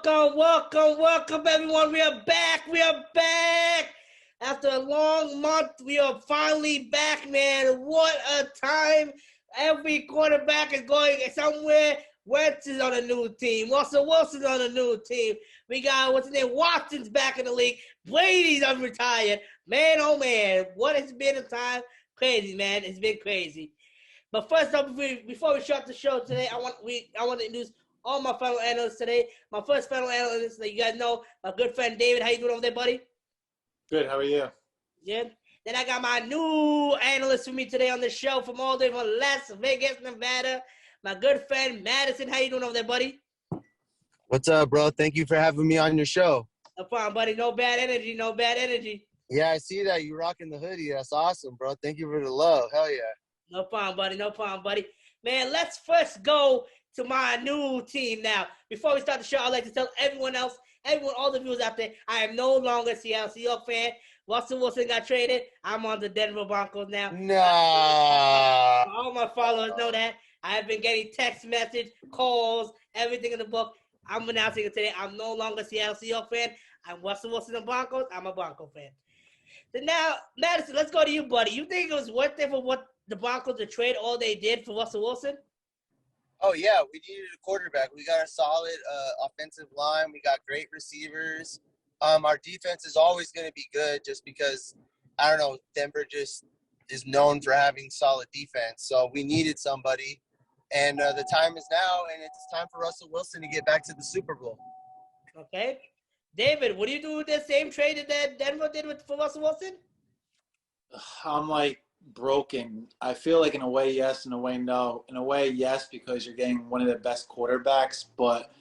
welcome, everyone. We are back. After a long month, we are finally back, man. What a time. Every quarterback is going somewhere. Wentz is on a new team. Russell Wilson's on a new team. We got, Watson's back in the league. Brady's unretired. Man, oh, man. What has been a time? Crazy, man. It's been crazy. But first up, before we start the show today, I want to introduce all my fellow analysts today. My first fellow analyst that you guys know, my good friend David. How you doing over there, buddy? Good. How are you? Good. Then I got my new analyst with me today on the show from all the way from Las Vegas, Nevada. My good friend Madison. How you doing over there, buddy? What's up, bro? Thank you for having me on your show. No problem, buddy. No bad energy. Yeah, I see that. You rocking the hoodie. That's awesome, bro. Thank you for the love. Hell yeah. No problem, buddy. Man, let's first go to my new team now. Before we start the show, I'd like to tell all the viewers out there, I am no longer a Seattle Seahawks fan. Russell Wilson got traded. I'm on the Denver Broncos now. Nah. All my followers know that. I have been getting text message, calls, everything in the book. I'm announcing it today. I'm no longer a Seattle Seahawks fan. I'm Russell Wilson and Broncos. I'm a Bronco fan. So now, Madison, let's go to you, buddy. You think it was worth it for what the Broncos to trade all they did for Russell Wilson? Oh, yeah. We needed a quarterback. We got a solid offensive line. We got great receivers. Our defense is always going to be good just because, I don't know, Denver just is known for having solid defense. So we needed somebody. And the time is now, and it's time for Russell Wilson to get back to the Super Bowl. Okay. David, what do you do with the same trade that Denver did for Russell Wilson? I'm like broken. I feel like in a way, yes, in a way, no. In a way, yes, because you're getting one of the best quarterbacks, but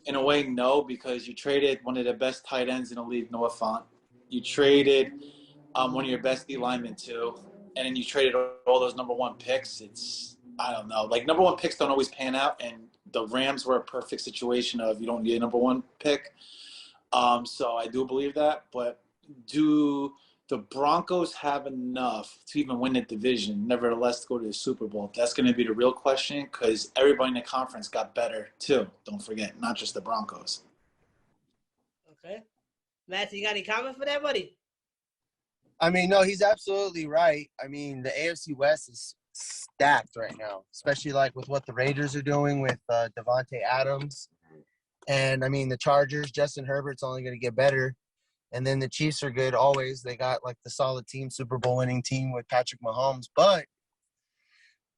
in a way, no, because you traded one of the best tight ends in the league, Noah Fant. You traded one of your best D linemen too, and then you traded all those number one picks. I don't know. Like, number one picks don't always pan out, and the Rams were a perfect situation of you don't need a number one pick. So I do believe that, but do the Broncos have enough to even win the division, nevertheless to go to the Super Bowl? That's going to be the real question, because everybody in the conference got better too. Don't forget, not just the Broncos. Okay. Matt, you got any comments for that, buddy? I mean, no, he's absolutely right. I mean, the AFC West is stacked right now, especially like with what the Raiders are doing with Devontae Adams. And, I mean, the Chargers, Justin Herbert's only going to get better. And then the Chiefs are good always. They got, like, the solid team, Super Bowl winning team with Patrick Mahomes. But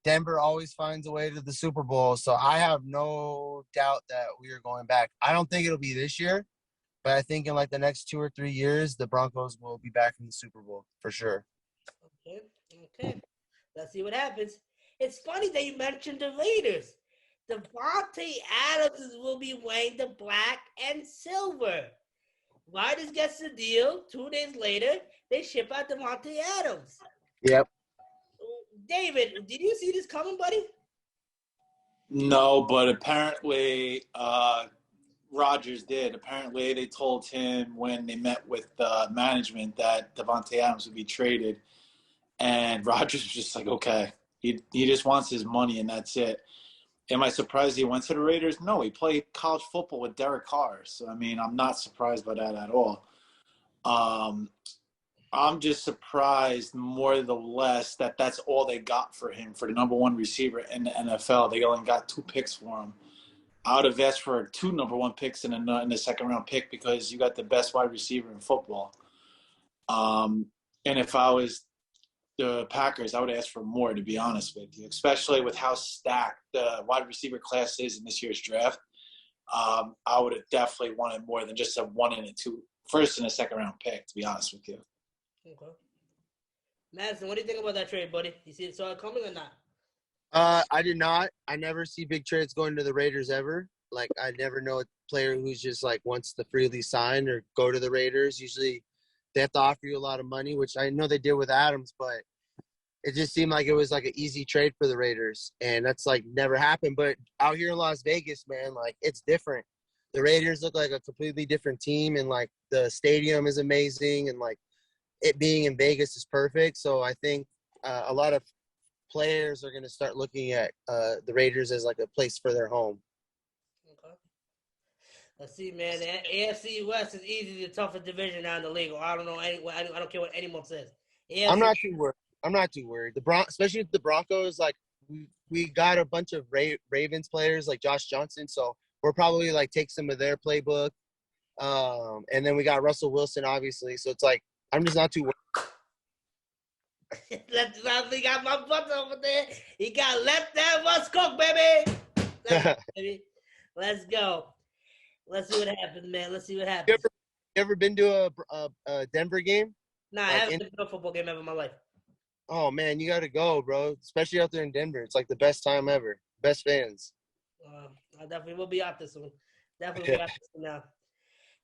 Denver always finds a way to the Super Bowl. So I have no doubt that we are going back. I don't think it'll be this year. But I think in, like, the next 2 or 3 years, the Broncos will be back in the Super Bowl for sure. Okay. Let's see what happens. It's funny that you mentioned the Raiders. Devontae Adams will be wearing the black and silver. Raiders gets the deal. 2 days later, they ship out Devontae Adams. Yep. David, did you see this coming, buddy? No, but apparently Rodgers did. Apparently they told him when they met with management that Devontae Adams would be traded. And Rodgers was just like, okay. He just wants his money, and that's it. Am I surprised he went to the Raiders? No, he played college football with Derek Carr. So, I mean, I'm not surprised by that at all. I'm just surprised more the less that that's all they got for him, for the number one receiver in the NFL. They only got 2 picks for him. I would have asked for 2 number one picks in the second-round pick, because you got the best wide receiver in football. And if I was the Packers, I would ask for more, to be honest with you, especially with how stacked the wide receiver class is in this year's draft. I would have definitely wanted more than just a 1 and a 2 first and a second round pick, to be honest with you. Okay. Madison, what do you think about that trade, buddy? You see it saw it coming or not? I did not. I never see big trades going to the Raiders ever. Like, I never know a player who's just, like, wants to freely sign or go to the Raiders. Usually they have to offer you a lot of money, which I know they did with Adams, but it just seemed like it was, like, an easy trade for the Raiders. And that's, like, never happened. But out here in Las Vegas, man, like, it's different. The Raiders look like a completely different team, and, like, the stadium is amazing, and, like, it being in Vegas is perfect. So I think a lot of players are going to start looking at the Raiders as, like, a place for their home. Let's see, man. The AFC West is easily the toughest division now in the league. I don't know. I don't care what anyone says. I'm AFC. not too worried. Especially with the Broncos, like we got a bunch of Ravens players like Josh Johnson, so we'll probably like take some of their playbook. And then we got Russell Wilson, obviously. So it's like I'm just not too worried. He got my butt over there. He got let that us cook, baby. Baby. Let's go. Let's see what happens, man. Let's see what happens. You ever been to a Denver game? Nah, I haven't been to a football game ever in my life. Oh man, you gotta go, bro. Especially out there in Denver. It's like the best time ever. Best fans. I definitely will be out this one. Definitely be out this one now.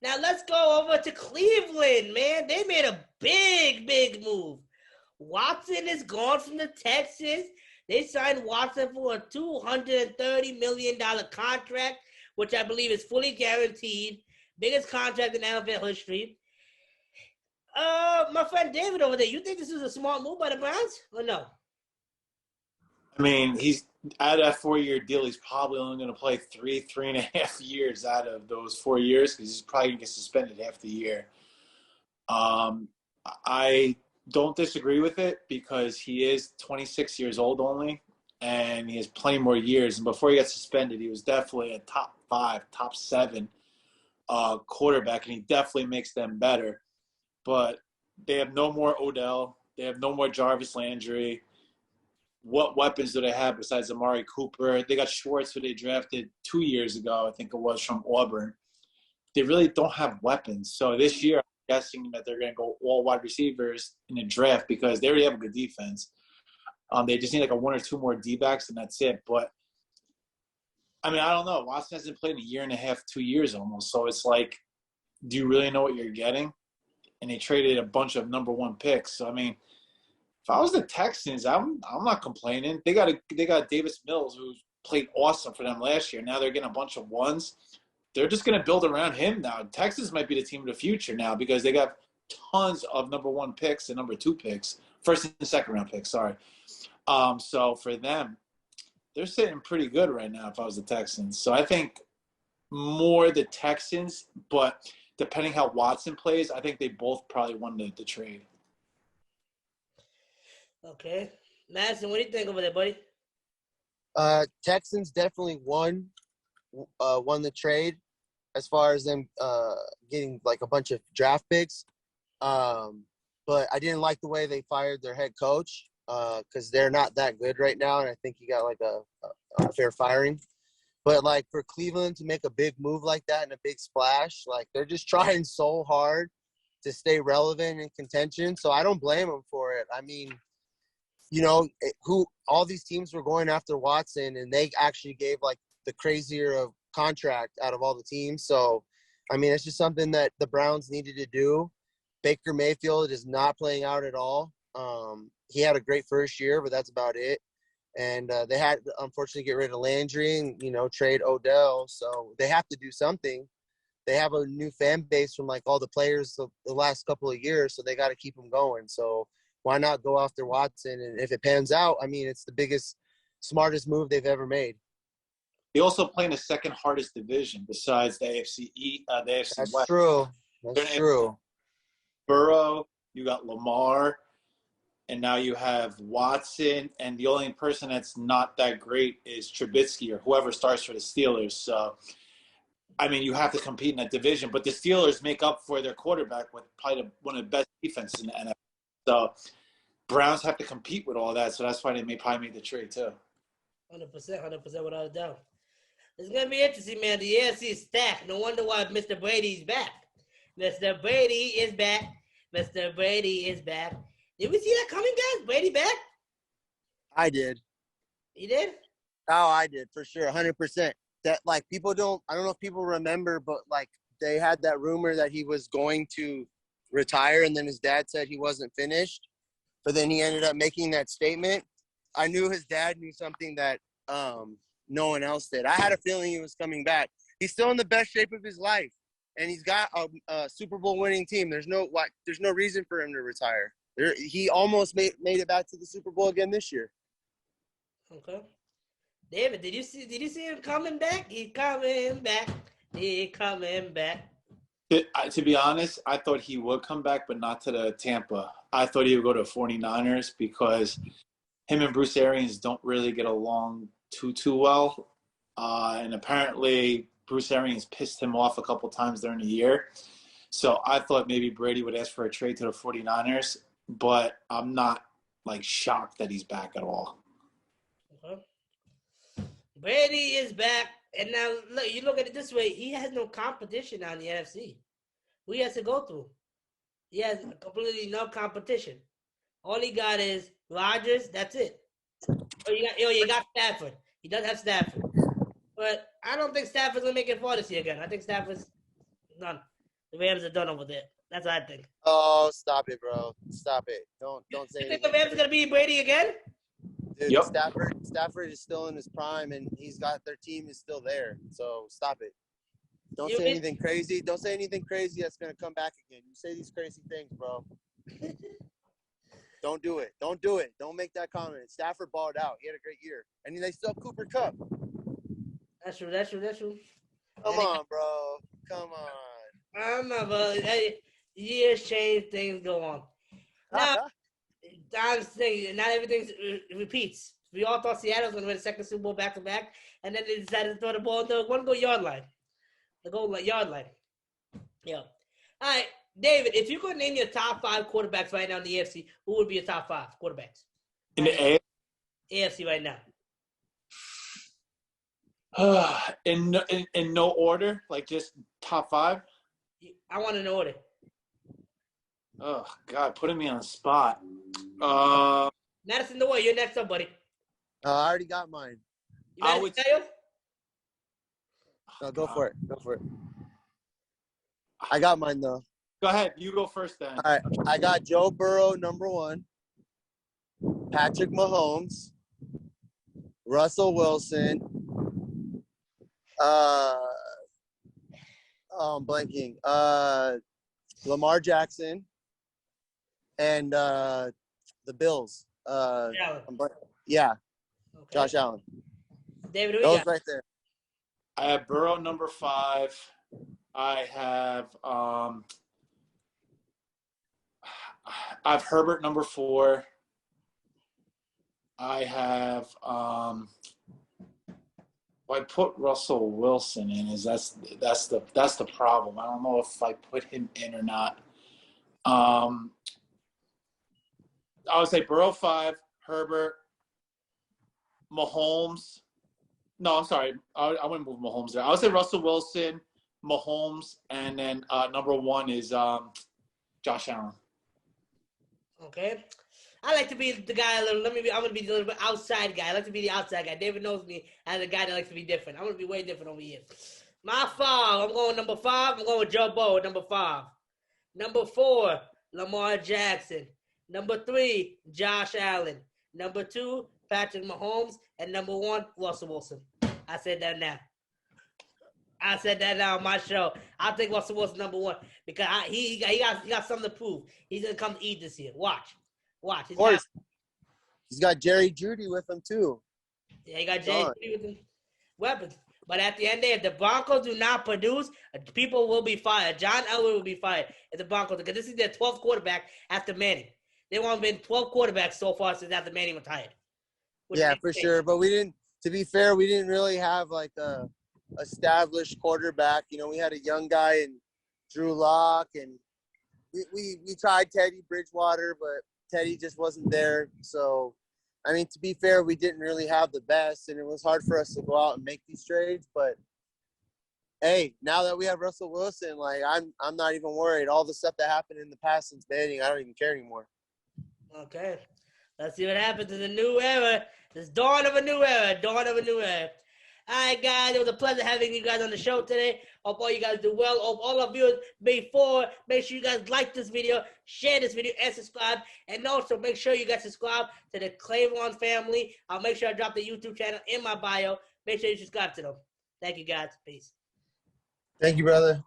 Now let's go over to Cleveland, man. They made a big move. Watson is gone from the Texans. They signed Watson for a $230 million contract, which I believe is fully guaranteed. Biggest contract in NFL history. My friend David over there, you think this is a smart move by the Browns or no? I mean, he's out of that 4-year deal. He's probably only going to play 3.5 years out of those 4 years because he's probably going to get suspended half the year. I don't disagree with it because he is 26 years old only, and he has plenty more years. And before he got suspended, he was definitely a top 5, top 7 quarterback, and he definitely makes them better. But they have no more Odell. They have no more Jarvis Landry. What weapons do they have besides Amari Cooper? They got Schwartz, who they drafted 2 years ago, I think it was, from Auburn. They really don't have weapons. So this year, I'm guessing that they're going to go all wide receivers in the draft because they already have a good defense. They just need like a 1 or 2 more D-backs, and that's it. But, I mean, I don't know. Watson hasn't played in 1.5 years, 2 years almost. So it's like, do you really know what you're getting? And they traded a bunch of number 1 picks. So, I mean, if I was the Texans, I'm not complaining. They got Davis Mills, who played awesome for them last year. Now they're getting a bunch of ones. They're just going to build around him now. Texas might be the team of the future now because they got tons of number 1 picks and number 2 picks, first and second round picks. Sorry. So for them, they're sitting pretty good right now. If I was the Texans, so I think more the Texans, but depending how Watson plays, I think they both probably won the trade. Okay. Madison, what do you think over there, buddy? Texans definitely won the trade as far as them getting like a bunch of draft picks. But I didn't like the way they fired their head coach because they're not that good right now, and I think he got like a fair firing. But like for Cleveland to make a big move like that and a big splash, like they're just trying so hard to stay relevant in contention. So I don't blame them for it. I mean, you know, all these teams were going after Watson, and they actually gave like the crazier of contract out of all the teams. So, I mean, it's just something that the Browns needed to do. Baker Mayfield is not playing out at all. He had a great first year, but that's about it. And they had to unfortunately get rid of Landry and, you know, trade Odell. So they have to do something. They have a new fan base from like all the players the last couple of years, so they got to keep them going. So why not go after Watson? And if it pans out, I mean, it's the biggest, smartest move they've ever made. They also play in the second hardest division besides the AFC the AFC That's West. true. That's true. Burrow, you got Lamar, and now you have Watson, and the only person that's not that great is Trubisky or whoever starts for the Steelers. So, I mean, you have to compete in that division, but the Steelers make up for their quarterback with probably one of the best defenses in the NFL. So, Browns have to compete with all that, so that's why they may probably make the trade too. 100% without a doubt. It's going to be interesting, man. The AFC is stacked. No wonder why Mr. Brady's back. Mr. Brady is back. Mr. Brady is back. Did we see that coming, guys? Brady back? I did. You did? Oh, I did, for sure, 100%. That, like, people don't – I don't know if people remember, but, like, they had that rumor that he was going to retire, and then his dad said he wasn't finished. But then he ended up making that statement. I knew his dad knew something that no one else did. I had a feeling he was coming back. He's still in the best shape of his life, and he's got a Super Bowl winning team. There's no reason for him to retire. He almost made it back to the Super Bowl again this year. Okay. David, did you see him coming back? He's coming back. He coming back. To be honest, I thought he would come back, but not to the Tampa. I thought he would go to 49ers because him and Bruce Arians don't really get along too well. And apparently Bruce Arians pissed him off a couple times during the year. So I thought maybe Brady would ask for a trade to the 49ers, but I'm not like shocked that he's back at all. Okay. Brady is back, and now look, you look at it this way: he has no competition on the NFC. Who he has to go through? He has completely no competition. All he got is Rodgers. That's it. You got Stafford. He does have Stafford, but I don't think Stafford's gonna make it far this year again. I think Stafford's done. The Rams are done over there. That's what I think. Oh, stop it, bro. Stop it. Don't say You think anything. the Rams are gonna beat Brady again? Dude, Yep. Stafford is still in his prime, and their team is still there. So stop it. Don't You say mean- anything crazy. Don't say anything crazy that's gonna come back again. You say these crazy things, bro. Don't do it. Don't do it. Don't make that comment. Stafford balled out. He had a great year, and they still have Cooper Kupp. That's true. Come on, bro. Come on. I don't know, but years change, things go on. Now, I'm saying not everything repeats. We all thought Seattle was going to win the second Super Bowl back to back, and then they decided to throw the ball in the one goal yard line. The goal yard line. Yeah. All right, David, if you could name your top 5 quarterbacks right now in the AFC, who would be your top 5 quarterbacks? In the AFC right now. in no order, like just top 5. I want to know order. Oh God, putting me on the spot. Madison, the way you're next up, buddy. I already got mine. You ready to tell you? No, go for it. Go for it. I got mine though. Go ahead. You go first then. All right. I got Joe Burrow number 1, Patrick Mahomes, Russell Wilson. I'm blanking. Lamar Jackson and the Bills. Yeah, Okay. Josh Allen. David, who you Those got? right there. I have Burrow number 5. I have Herbert number 4. I have I put Russell Wilson in. That's the problem. I don't know if I put him in or not. I would say Burrow 5, Herbert, Mahomes. No, I'm sorry. I wouldn't move Mahomes there. I would say Russell Wilson, Mahomes, and then number 1 is Josh Allen. Okay. I like to be the guy. I'm gonna be the little bit outside guy. I like to be the outside guy. David knows me as a guy that likes to be different. I'm gonna be way different over here. My 5. I'm going number 5. I'm going with Joe Burrow, number 5. Number 4, Lamar Jackson. Number 3, Josh Allen. Number 2, Patrick Mahomes, and number 1, Russell Wilson. I said that now on my show. I'll take Russell Wilson number 1 because he got something to prove. He's gonna come to eat this year. Watch. Of course. He's got Jerry Jeudy with him too. Yeah, he got Jerry Jeudy with him. Weapons. But at the end of the day, if the Broncos do not produce, people will be fired. John Elway will be fired if the Broncos, because this is their 12th quarterback after Manning. They won't have been 12 quarterbacks so far since after Manning retired. Yeah, for sure. But to be fair, we didn't really have like a established quarterback. You know, we had a young guy in Drew Lock, and we tried Teddy Bridgewater, but Teddy just wasn't there. So, I mean, to be fair, we didn't really have the best, and it was hard for us to go out and make these trades. But hey, now that we have Russell Wilson, like I'm not even worried. All the stuff that happened in the past since Manning, I don't even care anymore. Okay. Let's see what happens in the new era. This dawn of a new era. All right, guys. It was a pleasure having you guys on the show today. Hope all you guys do well. Hope all of you make sure you guys like this video, share this video, and subscribe. And also make sure you guys subscribe to the Clavon family. I'll make sure I drop the YouTube channel in my bio. Make sure you subscribe to them. Thank you, guys. Peace. Thank you, brother.